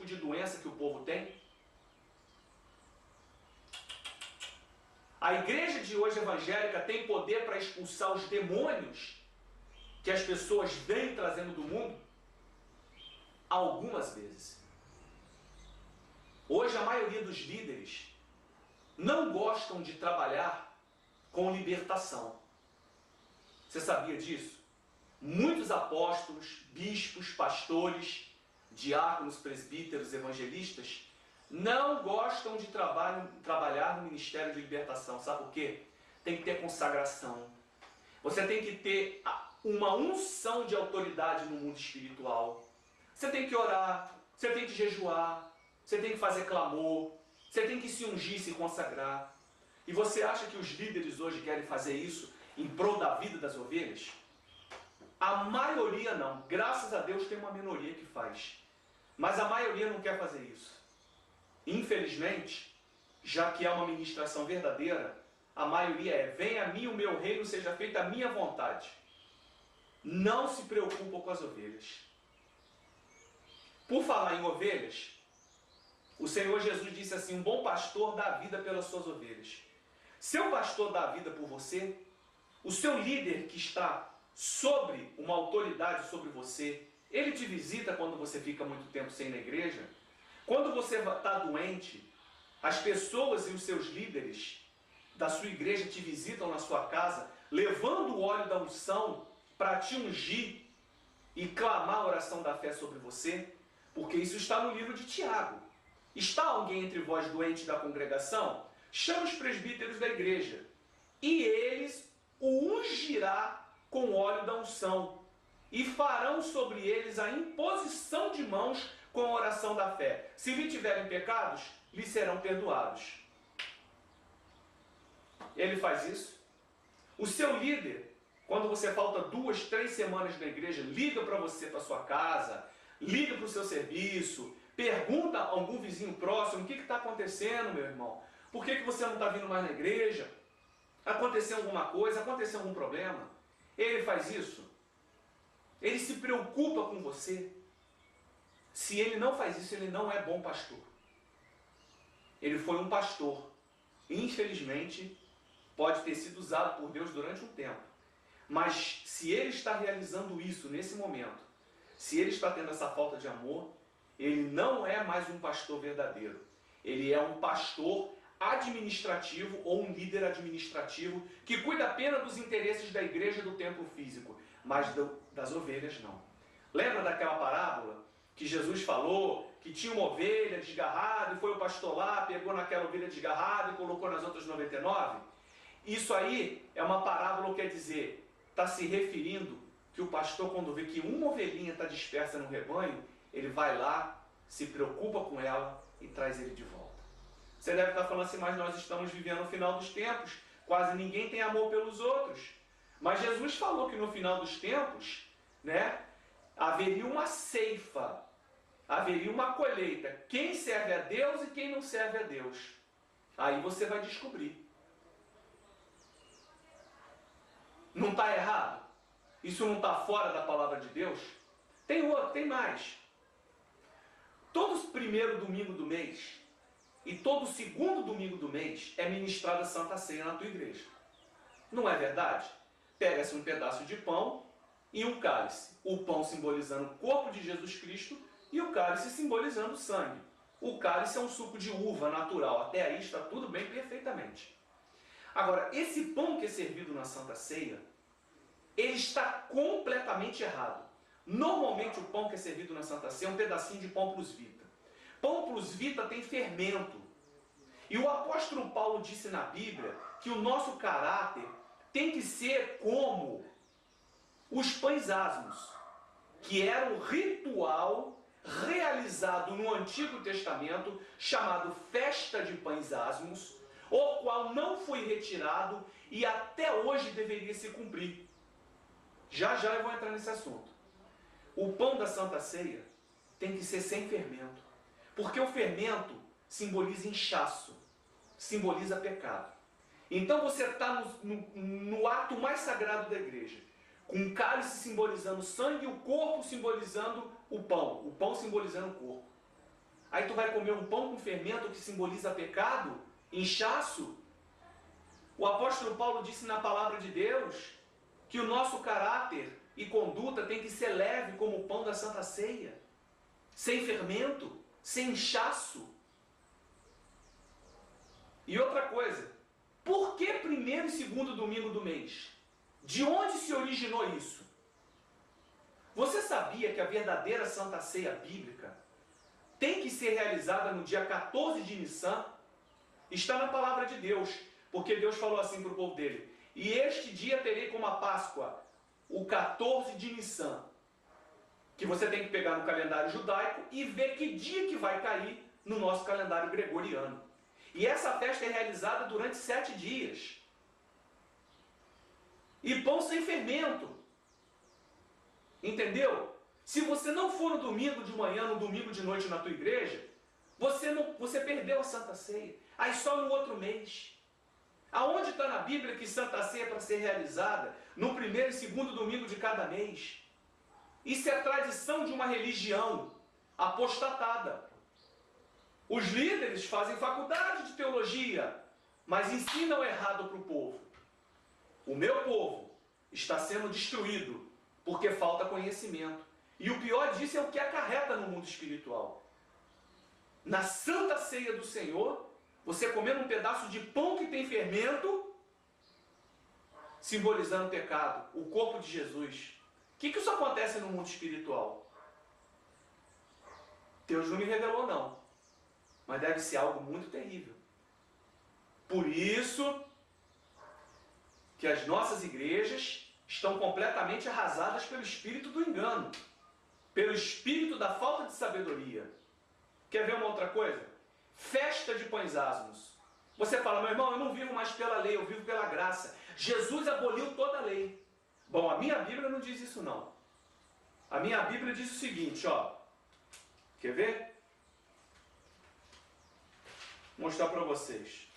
tipo de doença que o povo tem? A igreja de hoje evangélica tem poder para expulsar os demônios que as pessoas vêm trazendo do mundo? Algumas vezes. Hoje a maioria dos líderes não gostam de trabalhar com libertação. Você sabia disso? Muitos apóstolos, bispos, pastores, diáconos, presbíteros, evangelistas não gostam de trabalhar no ministério de libertação. Sabe por quê? Tem que ter consagração. Você tem que ter uma unção de autoridade no mundo espiritual. Você tem que orar, você tem que jejuar, você tem que fazer clamor, você tem que se ungir, se consagrar. E você acha que os líderes hoje querem fazer isso em prol da vida das ovelhas? A maioria não. Graças a Deus tem uma minoria que faz. Mas a maioria não quer fazer isso. Infelizmente, já que é uma ministração verdadeira, a maioria é: venha a mim o meu reino, seja feita a minha vontade. Não se preocupam com as ovelhas. Por falar em ovelhas, o Senhor Jesus disse assim: um bom pastor dá a vida pelas suas ovelhas. Seu pastor dá a vida por você, o seu líder que está sobre uma autoridade sobre você, ele te visita quando você fica muito tempo sem ir na igreja. Quando você está doente, as pessoas e os seus líderes da sua igreja te visitam na sua casa, levando o óleo da unção para te ungir e clamar a oração da fé sobre você, porque isso está no livro de Tiago. Está alguém entre vós doente da congregação? Chama os presbíteros da igreja, e eles o ungirá com óleo da unção, e farão sobre eles a imposição de mãos com a oração da fé. Se lhe tiverem pecados, lhe serão perdoados. Ele faz isso. O seu líder, quando você falta 2, 3 semanas na igreja, liga para você, para sua casa, liga para o seu serviço, pergunta a algum vizinho próximo: o que está acontecendo, meu irmão? Por que você não está vindo mais na igreja? Aconteceu alguma coisa? Aconteceu algum problema? Ele faz isso. Ele se preocupa com você. Se ele não faz isso, ele não é bom pastor. Ele foi um pastor. Infelizmente, pode ter sido usado por Deus durante um tempo. Mas se ele está realizando isso nesse momento, se ele está tendo essa falta de amor, ele não é mais um pastor verdadeiro. Ele é um pastor administrativo ou um líder administrativo que cuida apenas dos interesses da igreja, do templo físico, mas das ovelhas não. Lembra daquela parábola que Jesus falou que tinha uma ovelha desgarrada e foi o pastor lá, pegou naquela ovelha desgarrada e colocou nas outras 99? Isso aí é uma parábola, quer dizer, está se referindo que o pastor, quando vê que uma ovelhinha está dispersa no rebanho, ele vai lá, se preocupa com ela e traz ele de volta. Você deve estar falando assim: mas nós estamos vivendo o final dos tempos, quase ninguém tem amor pelos outros. Mas Jesus falou que no final dos tempos, haveria uma ceifa, haveria uma colheita. Quem serve a Deus e quem não serve a Deus. Aí você vai descobrir. Não está errado? Isso não está fora da palavra de Deus? Tem outro, tem mais. Todo primeiro domingo do mês e todo segundo domingo do mês é ministrada a Santa Ceia na tua igreja. Não é verdade? Pega-se um pedaço de pão e um cálice. O pão simbolizando o corpo de Jesus Cristo e o cálice simbolizando o sangue. O cálice é um suco de uva natural. Até aí está tudo bem, perfeitamente. Agora, esse pão que é servido na Santa Ceia, ele está completamente errado. Normalmente o pão que é servido na Santa Ceia é um pedacinho de pão plus vita. Pão plus vita tem fermento. E o apóstolo Paulo disse na Bíblia que o nosso caráter tem que ser como os pães asmos, que era um ritual realizado no Antigo Testamento, chamado Festa de Pães Asmos, o qual não foi retirado e até hoje deveria se cumprir. Já já eu vou entrar nesse assunto. O pão da Santa Ceia tem que ser sem fermento, porque o fermento simboliza inchaço, simboliza pecado. Então você está no ato mais sagrado da igreja, com o cálice simbolizando o sangue e o corpo simbolizando o pão simbolizando o corpo. aí tu vai comer um pão com fermento que simboliza pecado, inchaço. O apóstolo Paulo disse na palavra de Deus que o nosso caráter e conduta tem que ser leve como o pão da Santa Ceia, sem fermento, sem inchaço. E outra coisa, por que primeiro e segundo domingo do mês? De onde se originou isso? Você sabia que a verdadeira Santa Ceia bíblica tem que ser realizada no dia 14 de Nissan? Está na palavra de Deus, porque Deus falou assim para o povo dele: e este dia terei como a Páscoa o 14 de Nissan, que você tem que pegar no calendário judaico e ver que dia que vai cair no nosso calendário gregoriano. E essa festa é realizada durante 7 dias. E pão sem fermento. Entendeu? Se você não for no domingo de manhã, no domingo de noite na tua igreja, você perdeu a Santa Ceia. Aí só no outro mês. Aonde está na Bíblia que Santa Ceia é para ser realizada no primeiro e segundo domingo de cada mês? Isso é tradição de uma religião apostatada. Os líderes fazem faculdade de teologia, mas ensinam errado para o povo. O meu povo está sendo destruído porque falta conhecimento. E o pior disso é o que acarreta no mundo espiritual. Na Santa Ceia do Senhor, você comendo um pedaço de pão que tem fermento, simbolizando o pecado, o corpo de Jesus. O que isso acontece no mundo espiritual? Deus não me revelou, não. Mas deve ser algo muito terrível. Por isso que as nossas igrejas estão completamente arrasadas pelo espírito do engano, pelo espírito da falta de sabedoria. Quer ver uma outra coisa? Festa de pães asmos. Você fala: meu irmão, eu não vivo mais pela lei, eu vivo pela graça. Jesus aboliu toda a lei. Bom, a minha Bíblia não diz isso não. A minha Bíblia diz o seguinte, ó. Quer ver? Vou mostrar para vocês.